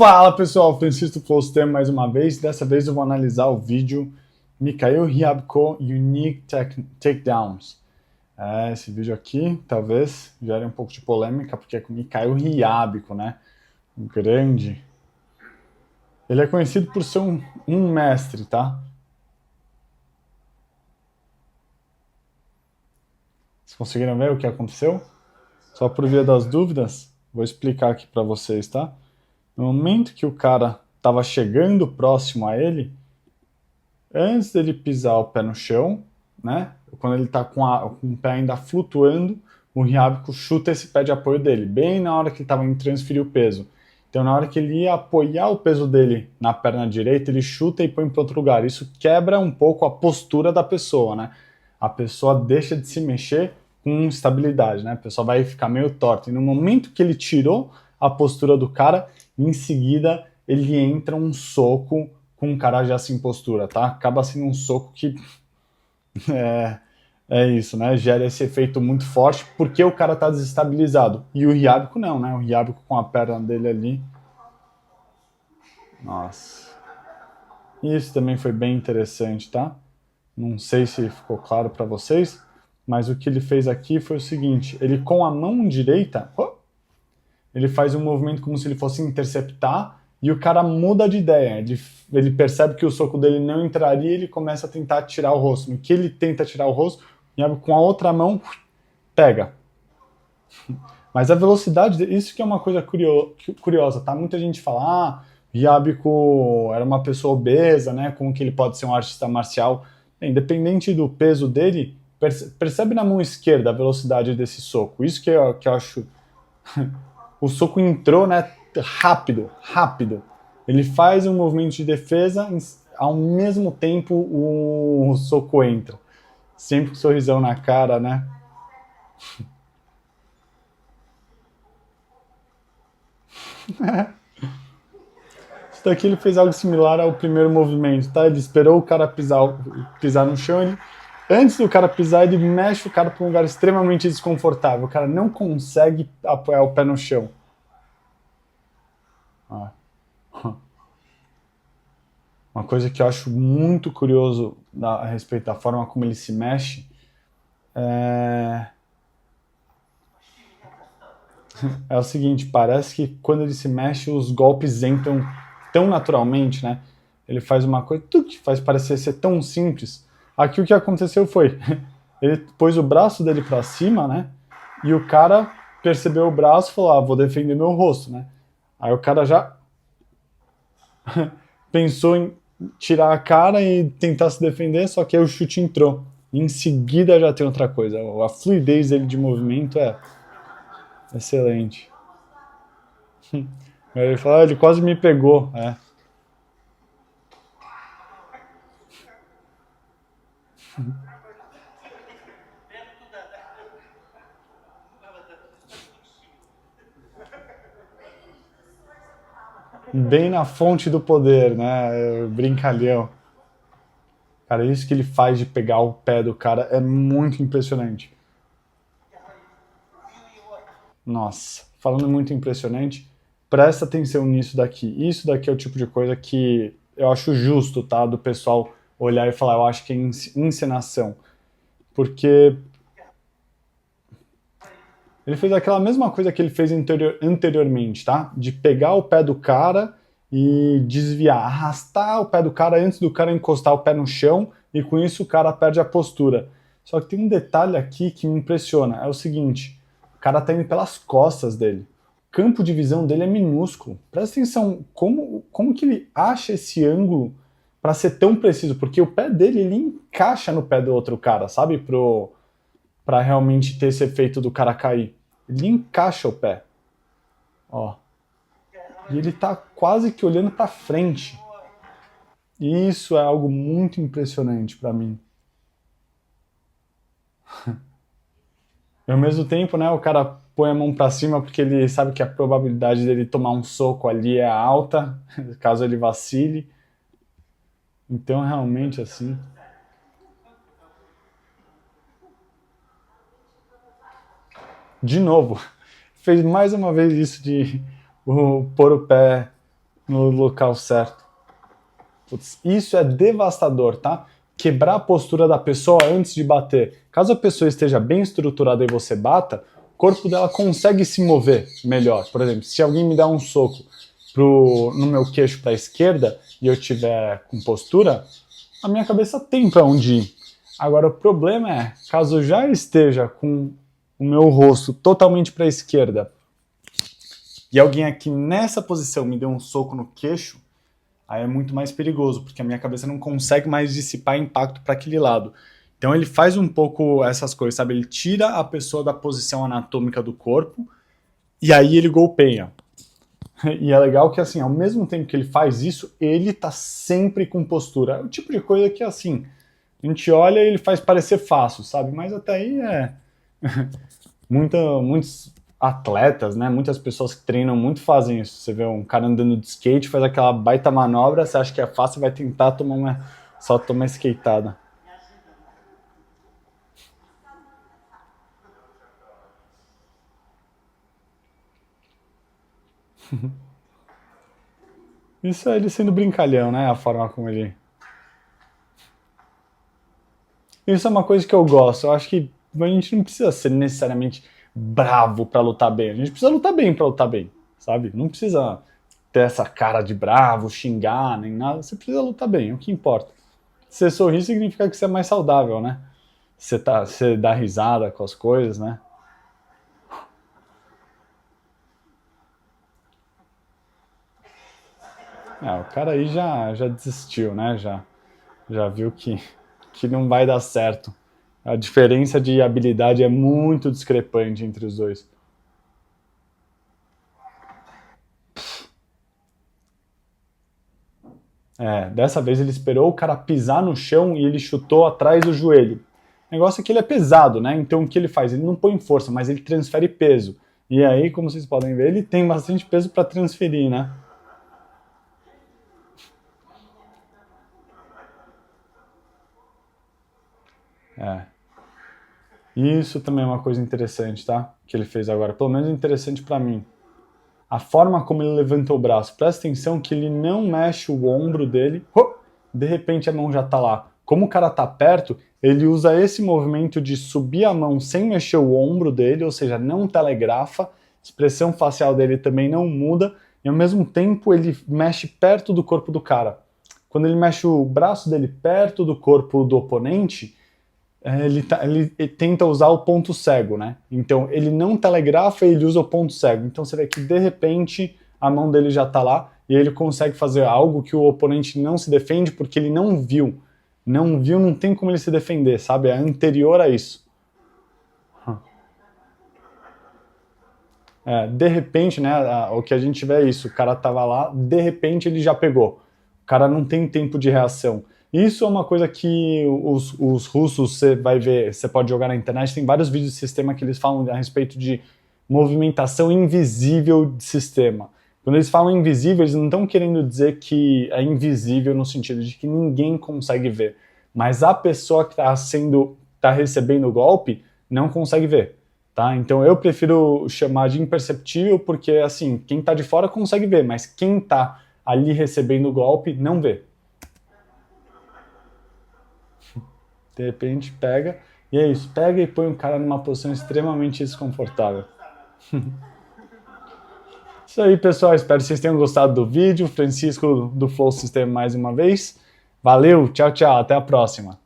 Fala pessoal, Francisco Floster mais uma vez. Dessa vez eu vou analisar o vídeo Mikhail Ryabko Unique Takedowns. Esse vídeo aqui talvez gere um pouco de polêmica porque é com Mikhail Ryabko, né? Um grande. Ele é conhecido por ser um mestre, tá? Vocês conseguiram ver o que aconteceu? Só por via das dúvidas, vou explicar aqui para vocês, tá? No momento que o cara estava chegando próximo a ele, antes dele pisar o pé no chão, né? Quando ele está com o pé ainda flutuando, o Ryabko chuta esse pé de apoio dele, bem na hora que ele estava indo transferir o peso. Então, na hora que ele ia apoiar o peso dele na perna direita, ele chuta e põe para outro lugar. Isso quebra um pouco a postura da pessoa, né? A pessoa deixa de se mexer com estabilidade, né? A pessoa vai ficar meio torta. E no momento que ele tirou a postura do cara, em seguida ele entra um soco com o cara já sem postura, tá? Acaba sendo um soco que é isso, né? Gera esse efeito muito forte porque o cara tá desestabilizado. E o Ryabko não, né? O Ryabko com a perna dele ali. Nossa. Isso também foi bem interessante, tá? Não sei se ficou claro para vocês, mas o que ele fez aqui foi o seguinte: ele com a mão direita, ele faz um movimento como se ele fosse interceptar e o cara muda de ideia. Ele percebe que o soco dele não entraria e ele começa a tentar tirar o rosto. No que ele tenta tirar o rosto, com a outra mão, pega. Mas a velocidade, isso que é uma coisa curiosa, tá? Muita gente fala, Ryabko era uma pessoa obesa, né? Como que ele pode ser um artista marcial? Independente do peso dele, percebe na mão esquerda a velocidade desse soco. Isso que eu acho... O soco entrou, né? Rápido. Ele faz um movimento de defesa, ao mesmo tempo o soco entra. Sempre com um sorrisão na cara, né? Isso daqui ele fez algo similar ao primeiro movimento, tá? Ele esperou o cara pisar no chão, antes do cara pisar, ele mexe o cara para um lugar extremamente desconfortável. O cara não consegue apoiar o pé no chão. Uma coisa que eu acho muito curioso a respeito da forma como ele se mexe é o seguinte, parece que quando ele se mexe, os golpes entram tão naturalmente, né? Ele faz uma coisa que faz parecer ser tão simples. Aqui o que aconteceu foi, ele pôs o braço dele para cima, né? E o cara percebeu o braço e falou, vou defender meu rosto, né? Aí o cara já pensou em tirar a cara e tentar se defender, só que aí o chute entrou. E em seguida já tem outra coisa. A fluidez dele de movimento é excelente. Ele falou, ele quase me pegou. Bem na fonte do poder, né? Brincalhão. Cara, isso que ele faz de pegar o pé do cara é muito impressionante. Nossa, falando muito impressionante, presta atenção nisso daqui. Isso daqui é o tipo de coisa que eu acho justo, tá? Do pessoal olhar e falar, eu acho que é encenação. Porque ele fez aquela mesma coisa que ele fez anteriormente, tá? De pegar o pé do cara e desviar, arrastar o pé do cara antes do cara encostar o pé no chão e com isso o cara perde a postura. Só que tem um detalhe aqui que me impressiona, é o seguinte, o cara tá indo pelas costas dele. O campo de visão dele é minúsculo. Presta atenção, como que ele acha esse ângulo para ser tão preciso? Porque o pé dele, ele encaixa no pé do outro cara, sabe? Para realmente ter esse efeito do cara cair. Ele encaixa o pé. Ó. E ele tá quase que olhando para frente. E isso é algo muito impressionante para mim. E ao mesmo tempo, né, o cara põe a mão para cima porque ele sabe que a probabilidade dele tomar um soco ali é alta, caso ele vacile. Então, realmente, assim... De novo, fez mais uma vez isso de pôr o pé no local certo. Putz, isso é devastador, tá? Quebrar a postura da pessoa antes de bater. Caso a pessoa esteja bem estruturada e você bata, o corpo dela consegue se mover melhor. Por exemplo, se alguém me dá um soco no meu queixo para a esquerda e eu tiver com postura, a minha cabeça tem para onde ir. Agora, o problema é, caso eu já esteja com o meu rosto totalmente para a esquerda e alguém aqui nessa posição me deu um soco no queixo, aí é muito mais perigoso, porque a minha cabeça não consegue mais dissipar impacto para aquele lado. Então ele faz um pouco essas coisas, sabe? Ele tira a pessoa da posição anatômica do corpo e aí ele golpeia. E é legal que, assim, ao mesmo tempo que ele faz isso, ele tá sempre com postura. É o tipo de coisa que, assim, a gente olha e ele faz parecer fácil, sabe? Mas até aí é... muitos atletas, né? Muitas pessoas que treinam muito fazem isso. Você vê um cara andando de skate, faz aquela baita manobra, você acha que é fácil, vai tentar só tomar skateada. Isso é ele sendo brincalhão, né? A forma como ele... Isso é uma coisa que eu gosto. Eu acho que a gente não precisa ser necessariamente bravo pra lutar bem. A gente precisa lutar bem pra lutar bem, sabe? Não precisa ter essa cara de bravo, xingar, nem nada. Você precisa lutar bem, é o que importa. Você sorrir significa que você é mais saudável, né? Você dá risada com as coisas, né? O cara aí já desistiu, né? Já viu que não vai dar certo. A diferença de habilidade é muito discrepante entre os dois. Dessa vez ele esperou o cara pisar no chão e ele chutou atrás do joelho. O negócio é que ele é pesado, né? Então o que ele faz? Ele não põe força, mas ele transfere peso. E aí, como vocês podem ver, ele tem bastante peso para transferir, né? É. Isso também é uma coisa interessante, tá? Que ele fez agora. Pelo menos interessante para mim. A forma como ele levantou o braço. Presta atenção que ele não mexe o ombro dele. De repente a mão já tá lá. Como o cara tá perto, ele usa esse movimento de subir a mão sem mexer o ombro dele, ou seja, não telegrafa. A expressão facial dele também não muda. E ao mesmo tempo ele mexe perto do corpo do cara. Quando ele mexe o braço dele perto do corpo do oponente, ele tenta usar o ponto cego, né? Então ele não telegrafa e ele usa o ponto cego. Então você vê que de repente a mão dele já tá lá e ele consegue fazer algo que o oponente não se defende porque ele não viu. Não viu, não tem como ele se defender, sabe? É anterior a isso. De repente, né? O que a gente vê é isso. O cara tava lá, de repente ele já pegou. O cara não tem tempo de reação. Isso é uma coisa que os russos, você vai ver, você pode jogar na internet, tem vários vídeos de sistema que eles falam a respeito de movimentação invisível de sistema. Quando eles falam invisível, eles não estão querendo dizer que é invisível no sentido de que ninguém consegue ver. Mas a pessoa que está recebendo o golpe não consegue ver. Tá? Então eu prefiro chamar de imperceptível porque assim, quem está de fora consegue ver, mas quem está ali recebendo o golpe não vê. De repente pega, e é isso, pega e põe o cara numa posição extremamente desconfortável. Isso aí, pessoal, espero que vocês tenham gostado do vídeo. Francisco do Flow System mais uma vez. Valeu, tchau, tchau, até a próxima.